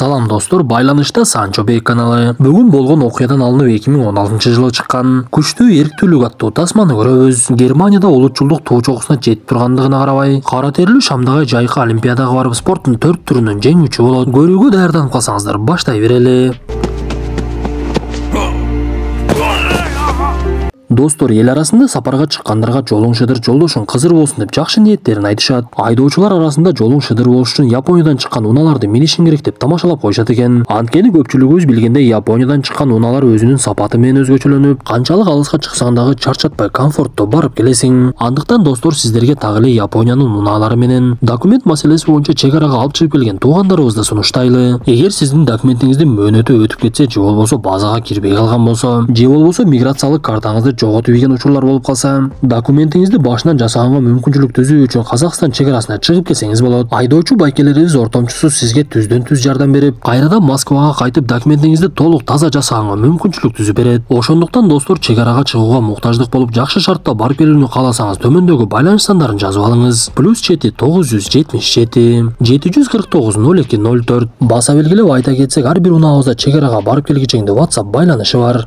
Салам достор, байланышта Санчо Бей каналы. Бүгүн болгон окуядан алынып 2016-жылы чыккан күчтүү эрктүүлүк аттуу тасманы көрөбүз. Германияда улутчулдук туу чогусуна жетип тургандыгына карабай, кара терилүү Шамдагы жайкы олимпиадага барып спорттун 4 түрүнөн жеңүүчү болот. Көрүүгө даярданып калсаңыздар, баштай берели. Достор, эл арасында сапарга чыккандарга жолуң шыдыр, жолдошуң кызыр болсун деп жакшы ниеттерин айтышат. Айдоочулар арасында жолуң шыдыр болуш үчүн Япониядан чыккан унааларды минишиң керек деп тамашалап коюшат экен. Анткени көпчүлүгүбүз билгендей, Япониядан чыккан унаалар өзүнүн сапаты менен өзгөчөлөнүп, канчалык алыска чыксаң дагы чарчатпай, комфорттуу барып келесиң. Андыктан достор, сиздерге так эле Япониянын унаалары менен документ маселеси боюнча чек арага алып чыгып келген туугандарыбызды сунуштайлы. Эгер сиздин документиңиздин мөөнөтү өтүп кетсе, же болбосо базага кирбей калган болсо, же болбосо миграциялык картаңызды жоготуп ийген учурлар болуп калса, документиңизди башынан жасаганга мүмкүнчүлүк түзүү үчүн Казакстан чек арасына чыгып келсеңиз болот. Айдоочу байкелерибиз ортомчусу сизге түздөн-түз жардам берип, кайрадан Москвага кайтып документиңизди толук таза жасаганга мүмкүнчүлүк түзүп берет. Ошондуктан достор, чек арага чыгууга муктаждык болуп, жакшы шартта барып келүүнү кааласаңыз, төмөндөгү байланыш сандарын жазып алыңыз. +7 977 749 0204. Баса белгилеп айта кетсек, ар бир унаабызда чек арага барып келгичеңде WhatsApp байланышы бар.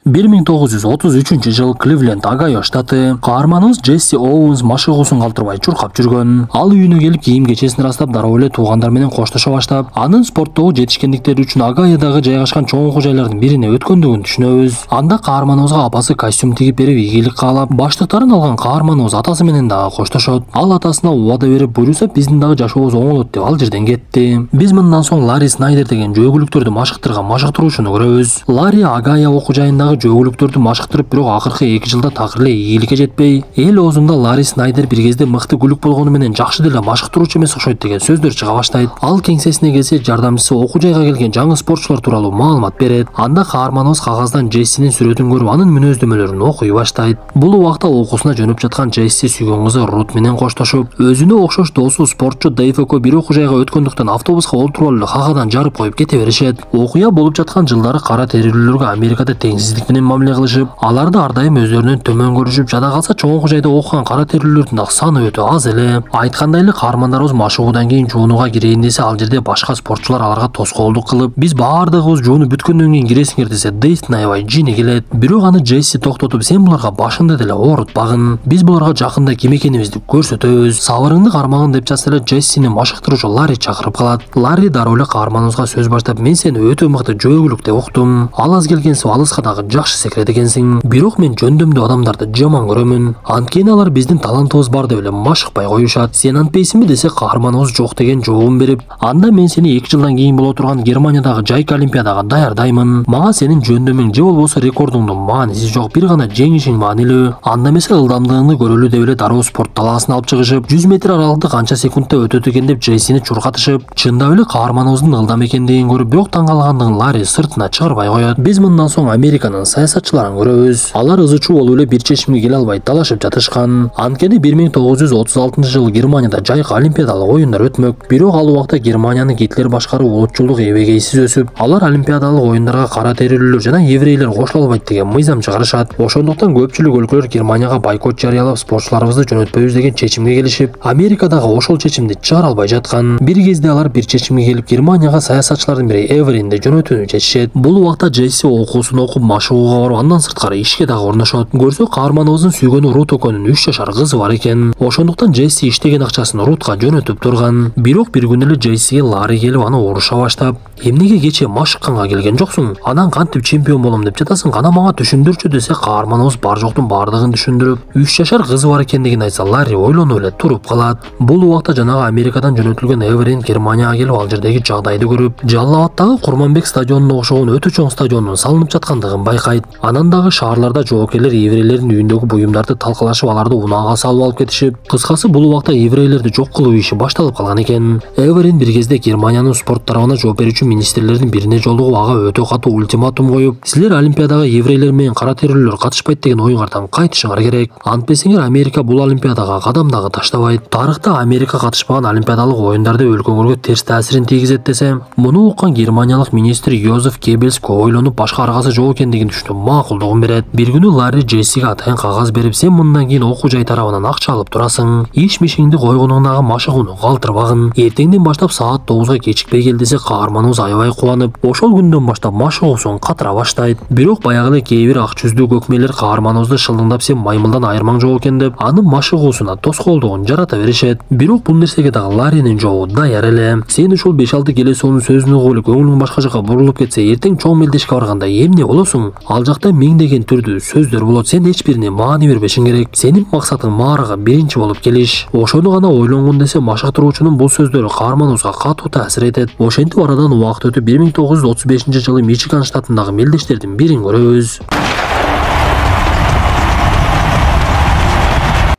1933-жыл Кливленд, Огайо штаты. Каарманыбыз Джесси Оуэнс машыгуусун калтырбай чуркап жүргөн. Ал үйүнө келип кийим-кечесин ырастап, дароо эле туугандар менен коштошо баштап, анын спорттогу жетишкендиктери үчүн Огайодогу жайгашкан чоң окуу жайлардын бирине өткөндүгүн түшүнөбүз. Анда каарманыбызга апасы костюм тигип берип, ийгилик каалап, баштыктарын алган каарманыбыз атасы менен дагы коштошот. Ал атасына убада берип, буйруса биздин дагы жашообуз оңолот деп ал жерден кетти. Биз мындан соң Ларри Снайдер деген жөөгүлүктөрдү машыктырган машыктыруучуну көрөбүз. Ларри Огайо окуу жайындагы жөөгүлүктөрдү машыктырып, бирок акыркы 2 жылда такыр эле ийгиликке жетпей, эл оозунда Ларри Снайдер бир кезде мыкты күлүк болгону менен жакшы деле машыктыруучу эмес окшойт деген сөздөр чыга баштайт. Ал кеңсесине келсе, жардамчысы окуу жайга келген жаңы спортчулар тууралуу маалымат берет. Анда каарманыбыз кагаздан Джессинин сүрөтүн көрүп, анын мүнөздөмөлөрүн окуй баштайт. Бул убакта окуусуна жөнөп жаткан Джесси сүйгөн кызы Рут менен коштошуп, өзүнө окшош досу спортчу Дэйв экөө бир окуу жайга өткөндүктөн автобуска олтуруп алып кагадан жарып коюп кете беришет. Окуя болуп жаткан жылдары кара терилүүлөргө Америкада теңсиздик менен мамиле кылышып, аларды ар дайым өздөрүнөн төмөн көрүшүп, жада калса чоң окуу жайда окуган кара терилүүлөрдүн дагы саны өтө аз эле. Айткандай эле каармандарыбыз машыгуудан кийин жуунуга кирейин десе, ал жерде башка спортчулар аларга тоскоолдук кылып, биз баардыгыбыз жуунуп бүткөндөн кийин киресиңер десе, Дэйв наябай жини келет. Бирок аны Джесси токтотуп, сен буларга башыңды деле оорутпагын, биз буларга жакында ким экенибизди көрсөтөбүз, сабырыңды кармагын деп жатса эле Джессини машыктыруучу Ларри чакырып калат. Ларри дароо эле каарманыбызга сөз баштап, мен сени өтө мыкты жөөгүлүк деп уктум, ал аз келгенсип алыска дагы жакшы секирет экенсиң, бирок мен жөндөмдүү адамдарды жаман көрөмүн, анткени алар биздин талантыбыз бар деп эле машыкпай коюшат, сен антпейсиңби десе, каарманыбыз жок деген жообун берип, анда мен сени 2 жылдан кийин боло турган Германиядагы жайкы олимпиадага даярдаймын, мага сенин жөндөмүң же болбосо рекордуңдун мааниси жок, бир гана жеңишиң маанилүү, анда эмесе ылдамдыгыңды көрөлү деп эле дароо спорт талаасына алып чыгышып, 100 метр аралыкты канча секундта өтөт экен деп Джессини чуркатышып, чындап эле каарманыбыздын ылдам экендигин көрүп, бирок таң калгандыгын Ларри сыртына чыгарбай коет. Биз мындан соң Американын саясатчыларын көрөбүз. Алар ызычуу болуп эле бир чечимге келе албай талашып жатышкан. Анткени 1936-жылы Германияда жайкы олимпиадалык оюндар өтмөк. Бирок ал убакта Германияны Гитлер башкаруу улутчулдук эбегейсиз өсүп, алар олимпиадалык оюндарга кара терилүүлөр жана еврейлер кошула албайт деген мыйзам чыгарышат. Ошондуктан көпчүлүк өлкөлөр Германияга бойкот жарыялап, спортчуларыбызды жөнөтпөйбүз деген чечимге келишип, Америкадагы ошол чечимди чыгара албай жаткан. Бир кезде алар бир чечимге келип, Германияга саясатчылардын бири Эверинди жөнөтүүнү чечишет. Бул убакта Джесси окуусун окуп, машыгууга барып, андан сырткары ишке дагы орношот. Көрсө, каарманыбыздын сүйгөнү Рут экөөнүн 3 жашар кызы бар экен. Ошондуктан Джесси иштеген акчасын Рутка жөнөтүп турган. Бирок бир күнү эле Джессиге Ларри келип, аны уруша баштап, эмнеге кечээ машыкканга келген жоксуң? Анан кантип чемпион болом деп жатасың? Кана мага түшүндүрчү десе, каарманыбыз бар жоктун бардыгын түшүндүрүп, 3 жашар кызы бар экендигин айтса, Ларри ойлонуп эле туруп калат. Бул убакта жанагы Америкадан жөнөтүлгөн Эверин Германияга келип, ал жердеги жагдайды көрүп, Жалал Абадтагы Курманбек стадионуна окшогон өтө чоң стадиондун салынып жаткандыгын байкайт. Анан дагы шаарларда жоокерлер еврейлердин үйүндөгү буюмдарды талкалашып, аларды унаага салып алып кетишип, кыскасы бул убакта еврейлерди жок кылуу иши башталып калган экен. Эверин бир кезде Германиянын спорт тарабына жооп берүүчү министрлердин бирине жолугуп, ага өтө катуу ультиматум коюп, силер олимпиадага еврейлер менен кара терилүүлөр катышпайт деген оюңардан кайтышыңар керек. Антпесеңер Америка бул олимпиадага кадам дагы таштабайт. Тарыхта Америка катышпаган олимпиадалык оюндарды өлкөңөргө терс таасирин тийгизет десе, муну уккан германиялык министр Йозеф Геббельс көп ойлонуп, башка аргасы жок экендигин түшүнүп макулдугун берет. Бир күнү Ларри Джессиге атайын кагаз берип, сен мындан кийин окуу жай тарабынан акча алып турасың. Иш-мишиңди койгонуңдагы машыгууну калтырбагын. Эртеңден баштап саат 9-га кечикпей кел десе, каарманыбыз аябай кубанып, ошол күндөн баштап машыгуусун катыра баштайт. Бирок баягы эле кээ бир ак жүздүү көкмелер каарманыбызды шылдыңдап, сен маймылдан айырмаң жок экен деп, анын машыгуусуна тоскоолдугун жарата беришет. Бирок бул нерсеге дагы Ларринин жообу даяр эле. Сен ушул 5-6 келе сонун сөзүн угуп эле көңүлүң башка жака бурулуп кетсе, эртең чоң мелдешке барганда эмне болосуң? Ал жакта миңдеген түрдүү сөздөр болот. Сен эч бирине маани бербешиң керек. Сенин максатың маарага биринчи болуп келиш. Ошону гана ойлонгон десе, машыктыруучунун бул сөздөрү каарманыбызга катуу таасир этет. Ошентип арадан убакыт өтүп 1935-жылы Мичиган штатындагы мелдештердин бирин көрөбүз.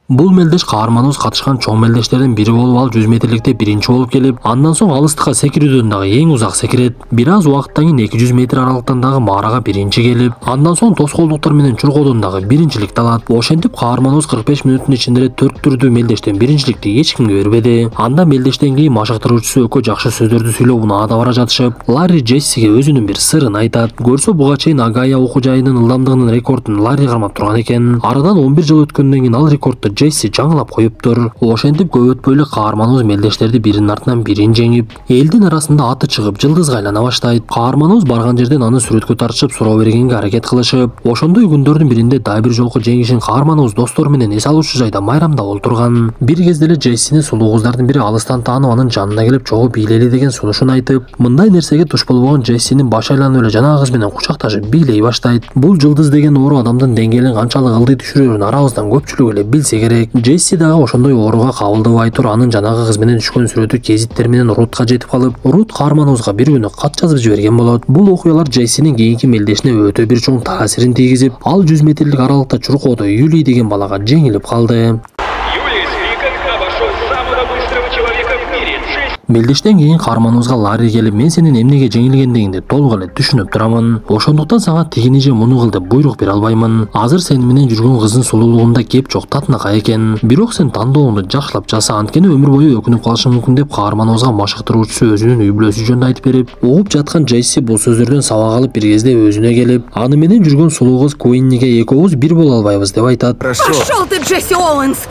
Бул мелдеш каарманыбыз катышкан чоң мелдештердин бири болуп, ал 100 метрликте биринчи болуп келип, андан соң алыстыкка секирүүдөн дагы эң узак секирет. Бир аз убакыттан кийин 200 метр аралыктан дагы маарага биринчи келип, андан соң тоскоолдуктар менен чуркоодон дагы биринчиликти алат. Ошентип каарманыбыз 45 мүнөттүн ичинде 4 түрдүү мелдештен биринчиликти эч кимге бербеди. Анда мелдештен кийин машыктыруучусу экөө жакшы сөздөрдү сүйлөп унаада бара жатышып, Ларри Джессиге өзүнүн бир сырын айтат. Көрсө буга чейин Агая окуу жайынын ылдамдыгынын рекордун Ларри кармап турган экен. Арадан 11 жыл өткөндөн кийин ал рекордду Джесси жаңылап коюптур. Ошентип көп өтпөй эле каарманыбыз мелдештерди биринин артынан бирин жеңип, элдин арасында аты чыгып жылдызга айлана баштайт. Каарманыбыз барган жерден аны сүрөткө тартышып, суроо бергенге аракет кылышып, ошондой күндөрдүн биринде дагы бир жолку жеңишин каарманыбыз достору менен эс алуучу жайда майрамдап олтурган. Бир кезде эле Джессини сулуу кыздардын бири алыстан таанып, анын жанына келип чогуу бийлейли деген сунушун айтып, мындай нерсеге туш болбогон Джессинин баш айланып эле жанагы кыз менен кучакташып бийлей баштайт. Бул жылдыз деген оору адамдын деңгээлин канчалык ылдый түшүрөрүн арабыздан көпчүлүк эле билсе керек. Джесси дагы ошондой ооруга кабылдабай тур, анын жанагы кыз менен түшкөн сүрөтү гезиттер менен Рутка жетип калып, Рут каарманыбызга бир күнү кат жазып жиберген болот. Бул окуялар Джессинин кийинки мелдешине өтө бир чоң таасирин тийгизип, ал 100 метрлик аралыкта чуркоодо Юлий деген балага жеңилип калды. Мелдештен кийин каарманыбызга Ларри келип, мен сенин эмнеге жеңилгендигиңди толук эле түшүнүп турамын. Ошондуктан сага тигини же муну кыл деп буйрук бере албаймын. Азыр сени менен жүргөн кыздын сулуулугунда кеп жок, татынакай экен. Бирок сен тандооңду жакшылап жаса, анткени өмүр бою өкүнүп калышың мүмкүн деп каарманыбызга машыктыруучусу өзүнүн үй бүлөсү жөнүндө айтып берип, угуп жаткан Джесси бул сөздөрдөн сабак алып бир кезде өзүнө келип, аны менен жүргөн сулуу кыз Куинниге экөөбүз бир боло албайбыз деп айтат. Пошел ты, Джесси Оуэнс!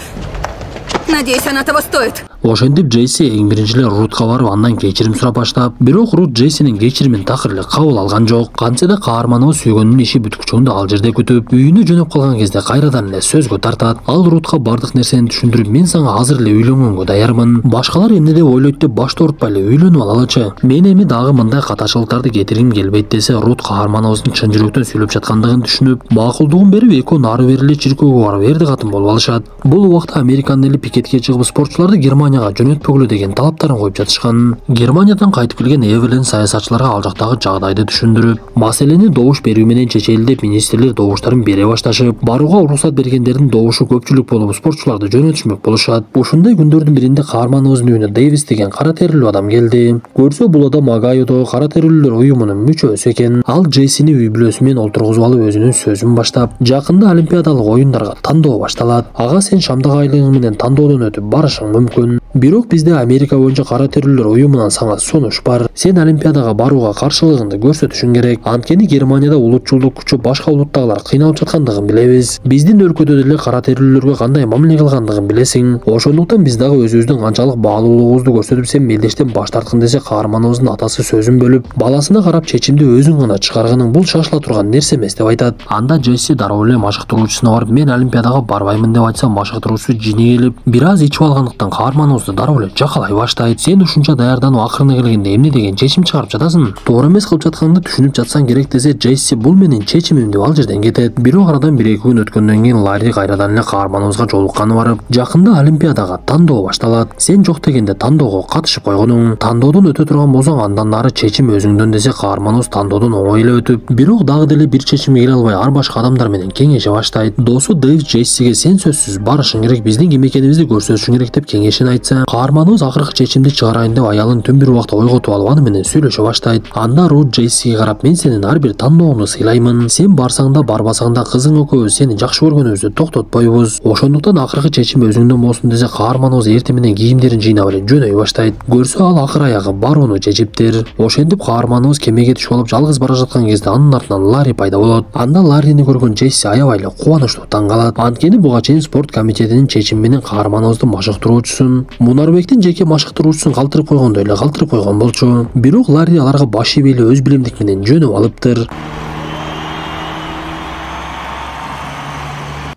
Надеюсь, она того стоит. Ошентип Джесси эң биринчи эле Рутка барып, андан кечирим сурап баштап, бирок Рут Джессинин кечиримин такыр эле кабыл алган жок. Кантсе да каарманыбыз сүйгөнүнүн иши бүткүчүн ал жерде күтүп, үйүнө жөнөп калган кезде кайрадан эле сөзгө тартат. Ал Рутка бардык нерсени түшүндүрүп, мен сага азыр эле үйлөнгөнгө даярмын. Башкалар эмне деп ойлойт деп башты оорутпай эле үйлөнүп алалычы. Мен эми дагы мындай катачылыктарды кетиргим келбейт десе, Рут каарманыбыздын чын жүрөктөн сүйлөп жаткандыгын түшүнүп, макулдугун берип, экөө нары бери эле чиркөөгө барып эрди катын болуп алышат. Бул убакта Американ эли пикетке чыгып, спортчуларды Германияга жөнөтпөгүлө деген талаптарын коюп жатышкан. Германиядан кайтып келген Эвелин саясатчыларга ал жактагы жагдайды түшүндүрүп, маселени добуш берүү менен чечели деп министрлер добуштарын бере башташып, барууга уруксат бергендердин добушу көпчүлүк болуп, спортчуларды жөнөтүшмөк болушат. Ушундай күндөрдүн биринде каарманыбыздын үйүнө Дэвис деген кара терилүү адам келди. Көрсө бул адам Агайодогу кара терилүүлөр уюмунун мүчөсү экен. Ал Джессини үй бүлөсү менен олтургузуп алып өзүнүн сөзүн баштап, жакында олимпиадалык оюндарга тандоо башталат. Ага сен шамдак айлыгың менен тандоодон өтүп барышың мүмкүн. Бирок бизде Америка боюнча кара терилүүлөр уюмунан сага сунуш бар. Сен олимпиадага барууга каршылыгыңды көрсөтүшүң керек. Анткени Германияда улутчулдук күчү башка улуттагылар кыйналып жаткандыгын билебиз. Биздин өлкөдө деле кара терилүүлөргө кандай мамиле кылгандыгын билесиң. Ошондуктан биз дагы өзүбүздүн канчалык баалуулугубузду көрсөтүп, сен мелдештен баш тарткын десе, каарманыбыздын атасы сөзүн бөлүп, баласына карап чечимди өзүң гана чыгарганың бул шашыла турган нерсе эмес деп айтат. Анда Джесси дароо эле машыктыруучусуна барып, мен олимпиадага барбаймын деп айтса, машыктыруучусу жини келип, бир аз ичип алгандыктан каарманыбызды дароо эле жакалай баштайт. Сен ушунча даярданып акырына келгенде эмне деген чечим чыгарып жатасың? Туура эмес кылып жатканыңды түшүнүп жатсаң керек десе, Джесси бул менин чечимим деп ал жерден кетет. Бирок арадан 1-2 күн өткөндөн кийин Ларри кайрадан эле каарманыбызга жолукканы барып, жакында олимпиадага тандоо башталат. Сен жок дегенде тандоого катышып койгонуң. Тандоодон өтө турган болсоң, андан нары чечим өзүңдөн десе, каарманыбыз тандоодон оңой эле өтүп, бирок дагы деле бир чечимге келе албай ар башка адамдар менен кеңеше баштайт. Досу Дэйв Джессиге сен сөзсүз барышың керек, биздин ким экенибизди көрсөтүшүң керек деп кеңешин айтса, келсе, каарманыбыз акыркы чечимди чыгарайын деп аялын түн бир убакта ойготуп алып аны менен сүйлөшө баштайт. Анда Рут Джессиге карап, мен сенин ар бир тандооңду сыйлаймын. Сен барсаң да барбасаң да кызың экөөбүз сени жакшы көргөнүбүздү токтотпойбуз. Ошондуктан акыркы чечим өзүңдөн болсун десе, каарманыбыз эртең менен кийимдерин жыйнап эле жөнөй баштайт. Көрсө ал акыр аягы барууну чечиптир. Ошентип каарманыбыз кемеге түшүп алып жалгыз бара жаткан кезде анын артынан Ларри пайда болот. Анда Ларрини көргөн Джесси аябай эле кубанычтуу таң калат. Анткени буга чейин спорт комитетинин чечими менен каарманыбыздын машыктыруучусун, Мунарбектин жеке машыктыруучусун калтырып койгондой эле калтырып койгон болчу. Бирок Ларри аларга баш ийбей эле өз билимдик менен жөнөп алыптыр.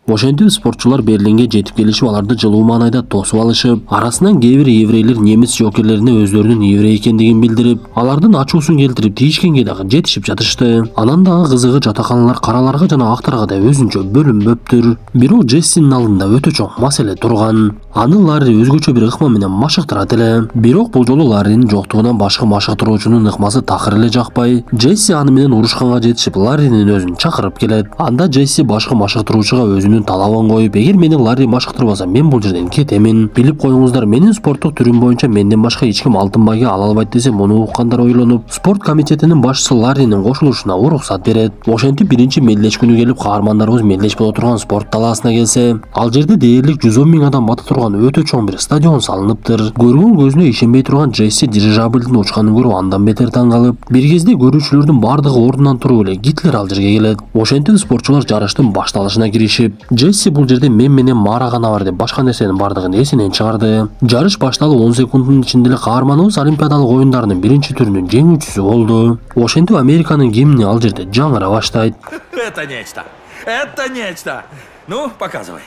Ошентип спортчулар Берлинге жетип келишип, аларды жылуу маанайда тосуп алышып, арасынан кээ бир еврейлер немис жокерлерине өздөрүнүн еврей экендигин билдирип, алардын ачуусун келтирип тийишкенге дагы жетишип жатышты. Анан дагы кызыгы жатаканалар караларга жана актарга да өзүнчө бөлүнбөптүр. Бирок Джессинин алдында өтө чоң маселе турган. Аны Ларри өзгөчө бир ыкма менен машыктырат эле. Бирок бул жолу Ларринин жоктугунан башка машыктыруучунун ыкмасы такыр эле жакпай, Джесси аны менен урушканга жетишип, Ларринин өзүн чакырып келет. Анда Джесси башка машыктыруучуга өзүнүн талабын коюп, эгер мени Ларри машыктырбаса, мен бул жерден кетемин. Билип коюңуздар, менин спорттук түрүм боюнча менден башка эч ким алтын байга ала албайт десе, муну уккандар ойлонуп, спорт комитетинин башчысы Ларринин кошулушуна уруксат берет. Ошентип биринчи мелдеш күнү келип, каармандарыбыз мелдешпей отурган спорт талаасына келсе, ал жерде дээрлик 110 000 адам бата турган өтө чоң бир стадион салыныптыр. Көргөн көзүнө ишенбей турган Джесси дирижаблдын учканын көрүп андан бетер таң калып, бир кезде көрүүчүлөрдүн бардыгы ордунан туруп эле Гитлер ал жерге келет. Ошентип спортчулар жарыштын башталышына киришип, Джесси бул жерде мен менен Мара гана бар деп башка нерсенин бардыгын эсинен чыгарды. Жарыш башталып 10 секунддун ичинде эле каарманыбыз Олимпиадалык оюндарынын биринчи түрүнүн жеңүүчүсү болду. Ошентип Американын гимни ал жерде жаңыра баштайт. Это нечто. Это нечто. Ну, показывай.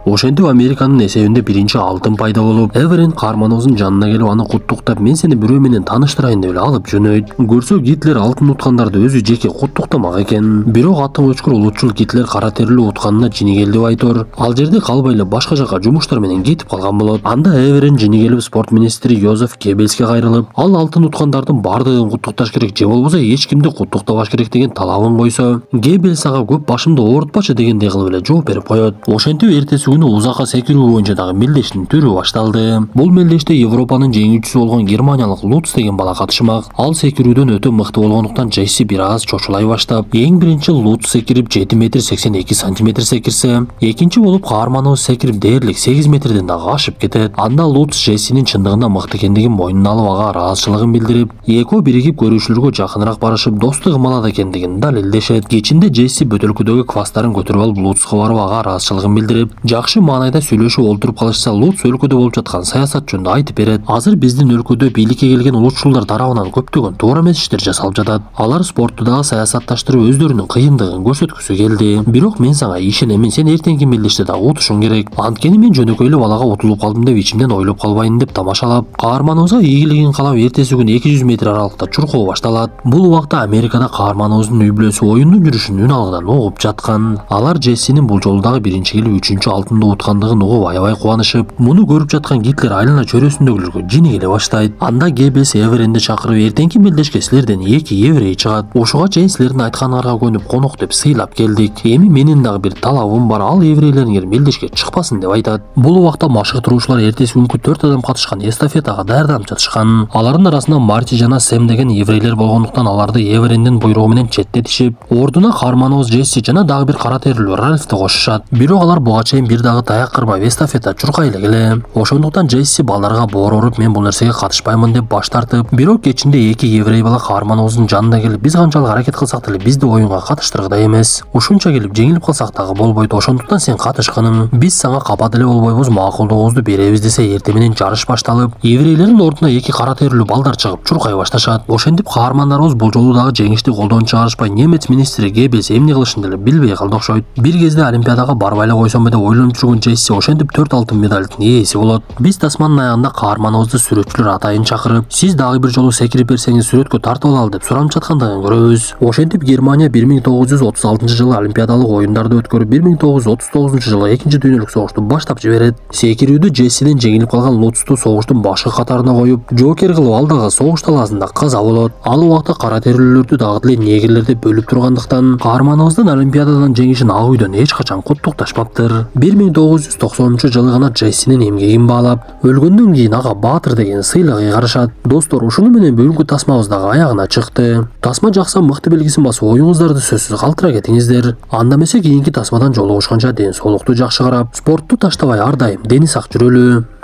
Ошентип Американын эсебинде биринчи алтын пайда болуп, Эверин каарманыбыздын жанына келип аны куттуктап, мен сени бирөө менен тааныштырайын деп эле алып жөнөйт. Көрсө Гитлер алтын уткандарды өзү жеке куттуктамак экен. Бирок аттың өчкүр улутчул Гитлер кара терилүү утканына жини келди айтор. Ал жерде калбай эле башка жака жумуштар менен кетип калган болот. Анда Эверин жини келип спорт министри Йозеф Геббельске кайрылып, ал алтын уткандардын бардыгын куттукташ керек, же болбосо эч кимди куттуктабаш керек деген талабын койсо, Геббельс ага көп башымды оорутпачы дегендей кылып эле жооп берип коет. Ошентип эртеси күнү узакка секирүү боюнча дагы мелдештин түрү башталды. Бул мелдеште Европанын жеңүүчүсү болгон германиялык Лутц деген бала катышмак. Ал секирүүдөн өтө мыкты болгондуктан Джесси бир аз чочулай баштап, эң биринчи Лутц секирип 7 метр 82 сантиметр секирсе, экинчи болуп каарманыбыз секирип дээрлик 8 метрден дагы ашып кетет. Анда Лутц Джессинин чындыгында мыкты экендигин мойнуна алып, ага ыраазычылыгын билдирип, экөө биригип көрүүчүлөргө жакыныраак барышып, достук ымалат экендигин далилдешет. Кечинде Джесси бөтөлкүдөгү квастарын көтөрүп алып, Лутцка барып, ага ыраазычылыгын билдирип, жакшы маанайда сүйлөшүп олтуруп калышса, Лутц өлкөдө болуп жаткан саясат жөнүндө айтып берет. Азыр биздин өлкөдө бийликке келген улутчулдар тарабынан көптөгөн туура эмес иштер жасалып жатат. Алар спортту дагы саясатташтырып өздөрүнүн кыйындыгын көрсөткүсү келди. Бирок мен сага ишенемин, сен эртеңки мелдеште дагы утушуң керек. Анткени мен жөнөкөй эле балага утулуп калдым деп ичимден ойлоп калбайын деп тамашалап, каарманыбызга ийгилигин каалап эртеси күнү 200 метр аралыкта чуркоо башталат. Бул убакта Америкада каарманыбыздын үй бүлөсү оюндун жүрүшүн үн алгыдан угуп жаткан. Алар Джессинин бул жолу дагы биринчи келип 3-чү алтынды уткандыгын угуп аябай кубанышып, муну көрүп жаткан Гитлер айлана чөрөсүндөгүлөргө жини келе баштайт. Анда Геббельс Эверинди чакырып, эртеңки мелдешке силерден 2 еврей чыгат. Ошуга чейин силердин айтканыңарга көнүп конок деп сыйлап келдик. Эми менин дагы бир талабым бар, ал еврейлериңер мелдешке чыкпасын деп айтат. Бул убакта машыктыруучулар эртеси күнкү 4 адам катышкан эстафетага даярданып жатышкан. Алардын арасында Марти жана Сэм деген еврейлер болгондуктан аларды Эвериндин буйругу менен четтетишип, ордуна каарманыбыз Джесси жана дагы бир кара терилүү Ральфты кошушат. Бирок алар буга чейин бир дагы таяк кырбап эстафета чуркай эле келе. Ошондуктан Джесси балдарга боор уруп, мен бул нерсеге катышпаймын деп баш тартып, бирок кечинде 2 еврей бала каарманыбыздын жанына келип, биз канчалык аракет кылсак деле бизди оюнга катыштыргыдай эмес. Ушунча келип жеңилип калсак дагы болбойт. Ошондуктан сен катышкының, биз сага капа деле болбойбуз, макулдугубузду беребиз десе, эртең менен жарыш башталып, еврейлердин ордуна 2 кара терилүү балдар чыгып чуркай башташат. Ошентип каармандарыбыз бул жолу дагы жеңишти колдон чыгарышпай, немец министри Геббельс эмне кылышын деле билбей калды окшойт. Бир кезде Олимпиадага барбай эле койсомбу деп ойлонуп жүргөн Джесси ошентип 4 алтын медалдын ээси болот. Биз тасманын аягында каарманыбызды сүрөтчүлөр атайын чакырып, сиз дагы бир жолу секирип берсеңиз сүрөткө тартып алалы деп суранып жаткандыгын көрөбүз. Ошентип Германия 1936-жылы Олимпиадалык оюндарды өткөрүп, 1939-жылы 2-дүйнөлүк согушту баштап жиберет. Секирүүдө Джессиден жеңилип калган Лутцту согуштун башкы катарына коюп, жокер кылып ал дагы согуш талаасында каза болот. Ал убакта кара терилүүлөрдү дагы деле негрлерди бөлүп тургандыктан, каарманыбыздын Олимпиададан жеңишин ак үйдөн эч качан куттукташпаптыр. 1 1990-жылы гана Джессинин эмгегин баалап, өлгөндөн кийин ага Баатыр деген сыйлык ыйгарышат. Достор, ушуну менен бүгүнкү тасмабыз дагы аягына чыкты. Тасма жакса мыкты белгисин басып оюңуздарды сөзсүз калтыра кетиңиздер. Анда эмесе кийинки тасмадан жолугушканча ден соолукту жакшы карап, спортту таштабай ар дайым дени сак жүрөлү.